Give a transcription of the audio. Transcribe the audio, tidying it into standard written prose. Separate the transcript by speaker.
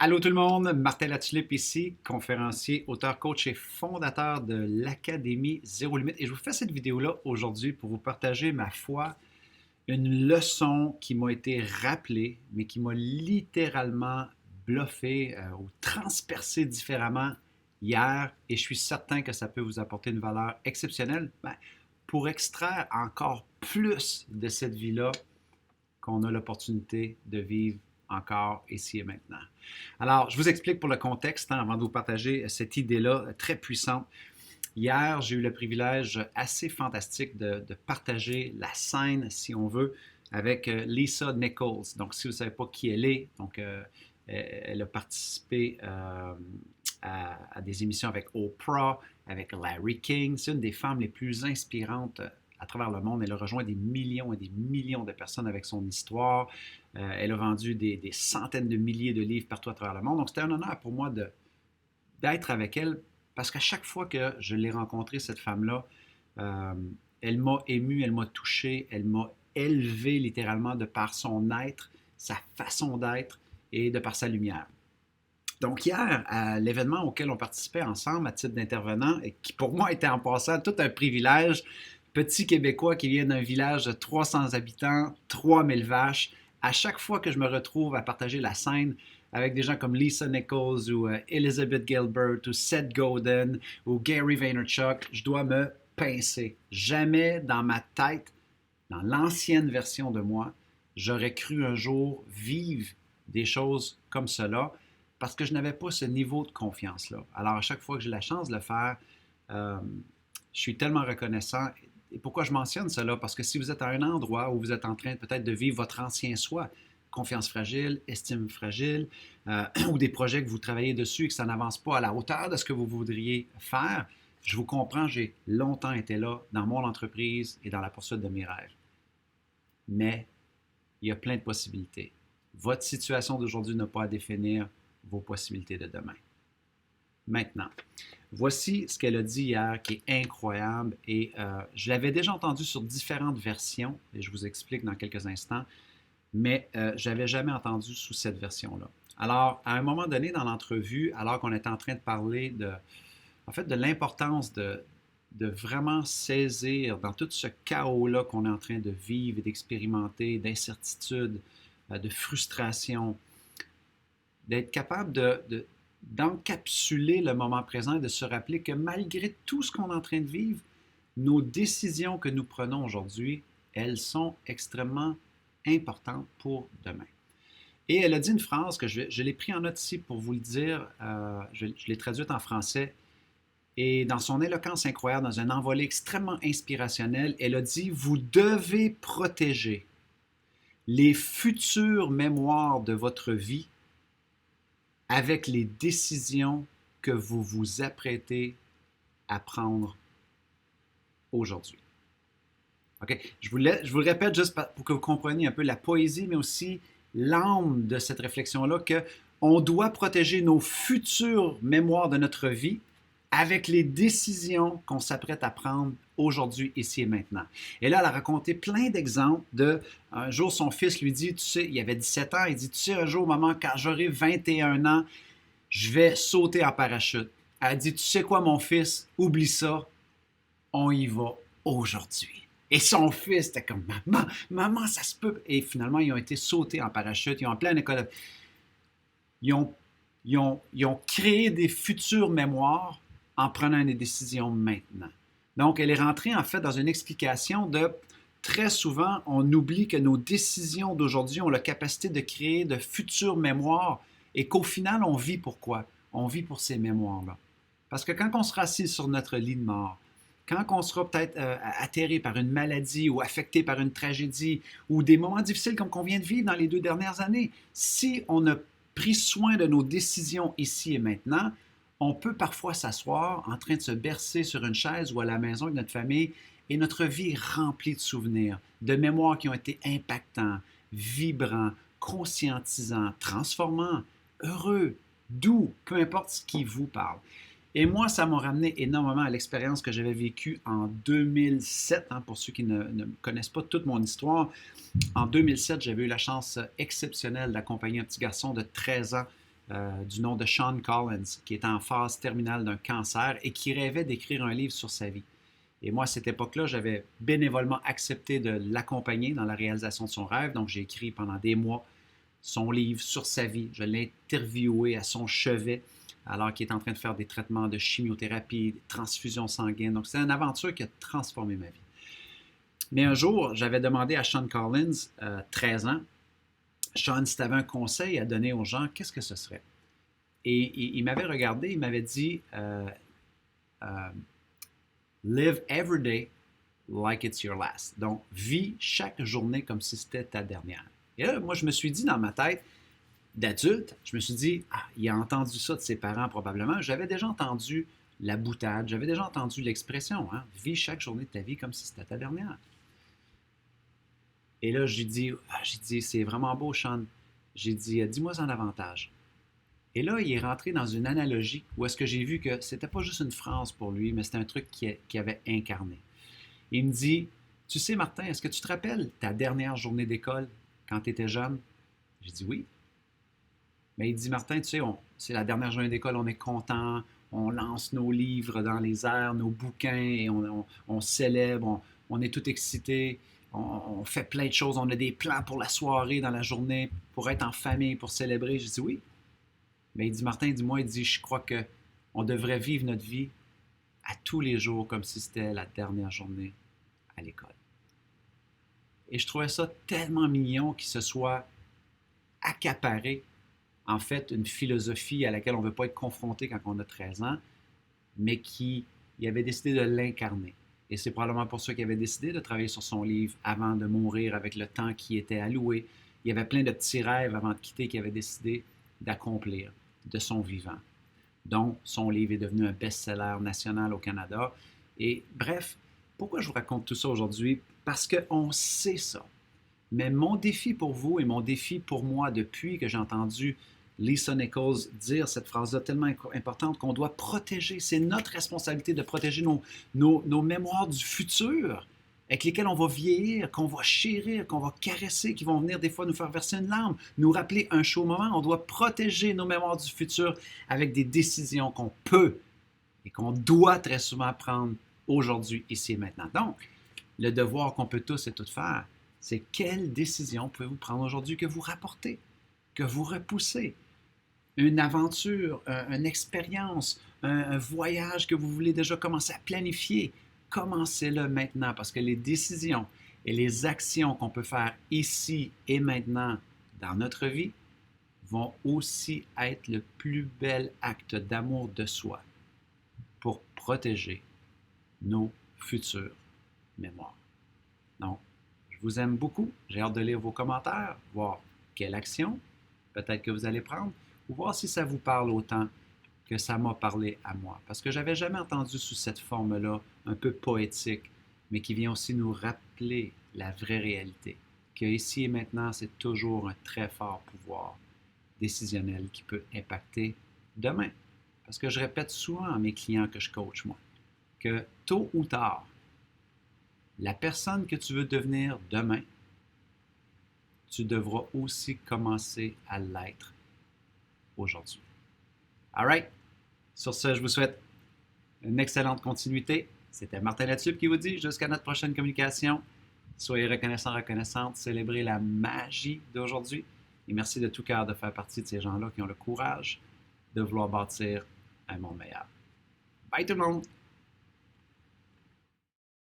Speaker 1: Allô tout le monde, Martin Latulippe ici, conférencier, auteur, coach et fondateur de l'Académie Zéro Limite. Et je vous fais cette vidéo-là aujourd'hui pour vous partager ma foi, une leçon qui m'a été rappelée, mais qui m'a littéralement bluffé ou transpercé différemment hier. Et je suis certain que ça peut vous apporter une valeur exceptionnelle pour extraire encore plus de cette vie-là qu'on a l'opportunité de vivre encore ici et maintenant. Alors, je vous explique pour le contexte avant de vous partager cette idée-là très puissante. Hier, j'ai eu le privilège assez fantastique de partager la scène, si on veut, avec Lisa Nichols. Donc, si vous ne savez pas qui elle est, elle a participé à des émissions avec Oprah, avec Larry King. C'est une des femmes les plus inspirantes à travers le monde. Elle a rejoint des millions et des millions de personnes avec son histoire. Elle a vendu des centaines de milliers de livres partout à travers le monde. Donc, c'était un honneur pour moi d'être avec elle parce qu'à chaque fois que je l'ai rencontrée, cette femme-là, euh, elle m'a ému, elle m'a touché, elle m'a élevé littéralement de par son être, sa façon d'être et de par sa lumière. Donc hier, à l'événement auquel on participait ensemble à titre d'intervenant, et qui pour moi était en passant tout un privilège, petit Québécois qui vient d'un village de 300 habitants, 3000 vaches, à chaque fois que je me retrouve à partager la scène avec des gens comme Lisa Nichols ou Elizabeth Gilbert ou Seth Godin ou Gary Vaynerchuk, je dois me pincer. Jamais dans ma tête, dans l'ancienne version de moi, j'aurais cru un jour vivre des choses comme cela parce que je n'avais pas ce niveau de confiance-là. Alors, à chaque fois que j'ai la chance de le faire, euh, je suis tellement reconnaissant. Et pourquoi je mentionne cela? Parce que si vous êtes à un endroit où vous êtes en train peut-être de vivre votre ancien soi, confiance fragile, estime fragile, ou des projets que vous travaillez dessus et que ça n'avance pas à la hauteur de ce que vous voudriez faire, je vous comprends, j'ai longtemps été là dans mon entreprise et dans la poursuite de mes rêves. Mais il y a plein de possibilités. Votre situation d'aujourd'hui n'a pas à définir vos possibilités de demain. Maintenant, voici ce qu'elle a dit hier qui est incroyable et je l'avais déjà entendu sur différentes versions et je vous explique dans quelques instants, mais je n'avais jamais entendu sous cette version-là. Alors, à un moment donné dans l'entrevue, alors qu'on était en train de parler de l'importance de vraiment saisir dans tout ce chaos-là qu'on est en train de vivre et d'expérimenter, d'incertitude, de frustration, d'être capable d'encapsuler le moment présent et de se rappeler que malgré tout ce qu'on est en train de vivre, nos décisions que nous prenons aujourd'hui, elles sont extrêmement importantes pour demain. Et elle a dit une phrase que je l'ai pris en note ici pour vous le dire, je l'ai traduite en français, et dans son éloquence incroyable, dans un envolé extrêmement inspirationnel, elle a dit « Vous devez protéger les futures mémoires de votre vie avec les décisions que vous vous apprêtez à prendre aujourd'hui. » Okay? Je vous le répète juste pour que vous compreniez un peu la poésie, mais aussi l'âme de cette réflexion-là, qu'on doit protéger nos futures mémoires de notre vie avec les décisions qu'on s'apprête à prendre aujourd'hui, ici et maintenant. Et là, elle a raconté plein d'exemples de, un jour, son fils lui dit, tu sais, il avait 17 ans, il dit, tu sais, un jour, maman, quand j'aurai 21 ans, je vais sauter en parachute. Elle a dit, tu sais quoi, mon fils, oublie ça, on y va aujourd'hui. Et son fils était comme, maman, ça se peut. Et finalement, ils ont été sautés en parachute, ils ont en pleine école. Ils ont créé des futures mémoires en prenant des décisions maintenant. Donc, elle est rentrée en fait dans une explication de très souvent, on oublie que nos décisions d'aujourd'hui ont la capacité de créer de futures mémoires et qu'au final, on vit pour quoi? On vit pour ces mémoires-là. Parce que quand on sera assis sur notre lit de mort, quand on sera peut-être atterré par une maladie ou affecté par une tragédie ou des moments difficiles comme qu'on vient de vivre dans les 2 dernières années, si on a pris soin de nos décisions ici et maintenant, on peut parfois s'asseoir en train de se bercer sur une chaise ou à la maison avec notre famille et notre vie est remplie de souvenirs, de mémoires qui ont été impactants, vibrants, conscientisants, transformants, heureux, doux, peu importe ce qui vous parle. Et moi, ça m'a ramené énormément à l'expérience que j'avais vécue en 2007. Pour ceux qui ne connaissent pas toute mon histoire, en 2007, j'avais eu la chance exceptionnelle d'accompagner un petit garçon de 13 ans du nom de Sean Collins, qui est en phase terminale d'un cancer et qui rêvait d'écrire un livre sur sa vie. Et moi, à cette époque-là, j'avais bénévolement accepté de l'accompagner dans la réalisation de son rêve. Donc, j'ai écrit pendant des mois son livre sur sa vie. Je l'ai interviewé à son chevet alors qu'il est en train de faire des traitements de chimiothérapie, des transfusions sanguines. Donc, c'est une aventure qui a transformé ma vie. Mais un jour, j'avais demandé à Sean Collins, 13 ans, Sean, si tu avais un conseil à donner aux gens, qu'est-ce que ce serait? Et il m'avait regardé, il m'avait dit Live every day like it's your last. Donc, vis chaque journée comme si c'était ta dernière. Et là, moi, je me suis dit dans ma tête d'adulte, je me suis dit, il a entendu ça de ses parents probablement. J'avais déjà entendu la boutade, j'avais déjà entendu l'expression, hein, vis chaque journée de ta vie comme si c'était ta dernière. Et là, j'ai dit, c'est vraiment beau, Sean. J'ai dit, dis-moi en davantage. Et là, il est rentré dans une analogie où est-ce que j'ai vu que c'était pas juste une phrase pour lui, mais c'était un truc qui avait incarné. Il me dit, tu sais, Martin, est-ce que tu te rappelles ta dernière journée d'école quand tu étais jeune? J'ai dit oui. Mais il dit, Martin, tu sais, c'est la dernière journée d'école, on est content, on lance nos livres dans les airs, nos bouquins, et on célèbre, on est tout excité, on fait plein de choses, on a des plans pour la soirée, dans la journée, pour être en famille, pour célébrer. J'ai dit oui. Mais il dit, Martin, dis-moi, il dit, je crois qu'on devrait vivre notre vie à tous les jours comme si c'était la dernière journée à l'école. Et je trouvais ça tellement mignon qu'il se soit accaparé, en fait, une philosophie à laquelle on ne veut pas être confronté quand on a 13 ans, mais il avait décidé de l'incarner. Et c'est probablement pour ça qu'il avait décidé de travailler sur son livre avant de mourir avec le temps qui était alloué. Il y avait plein de petits rêves avant de quitter qu'il avait décidé d'accomplir de son vivant. Donc, son livre est devenu un best-seller national au Canada. Et bref, pourquoi je vous raconte tout ça aujourd'hui? Parce qu'on sait ça. Mais mon défi pour vous et mon défi pour moi depuis que j'ai entendu Lisa Nichols dire cette phrase-là tellement importante qu'on doit protéger, c'est notre responsabilité de protéger nos mémoires du futur avec lesquelles on va vieillir, qu'on va chérir, qu'on va caresser, qui vont venir des fois nous faire verser une larme, nous rappeler un chaud moment. On doit protéger nos mémoires du futur avec des décisions qu'on peut et qu'on doit très souvent prendre aujourd'hui, ici et maintenant. Donc, le devoir qu'on peut tous et toutes faire, c'est quelle décision pouvez-vous prendre aujourd'hui que vous rapportez, que vous repoussez? Une aventure, une expérience, un voyage que vous voulez déjà commencer à planifier. Commencez-le maintenant parce que les décisions et les actions qu'on peut faire ici et maintenant dans notre vie vont aussi être le plus bel acte d'amour de soi pour protéger nos futures mémoires. Donc, je vous aime beaucoup. J'ai hâte de lire vos commentaires, voir quelle action peut-être que vous allez prendre ou voir si ça vous parle autant que ça m'a parlé à moi. Parce que je n'avais jamais entendu sous cette forme-là, un peu poétique, mais qui vient aussi nous rappeler la vraie réalité. Que ici et maintenant, c'est toujours un très fort pouvoir décisionnel qui peut impacter demain. Parce que je répète souvent à mes clients que je coach, moi, que tôt ou tard, la personne que tu veux devenir demain, tu devras aussi commencer à l'être aujourd'hui. All right? Sur ce, je vous souhaite une excellente continuité. C'était Martin Latulippe qui vous dit jusqu'à notre prochaine communication. Soyez reconnaissants, reconnaissantes, célébrez la magie d'aujourd'hui et merci de tout cœur de faire partie de ces gens-là qui ont le courage de vouloir bâtir un monde meilleur. Bye tout le monde!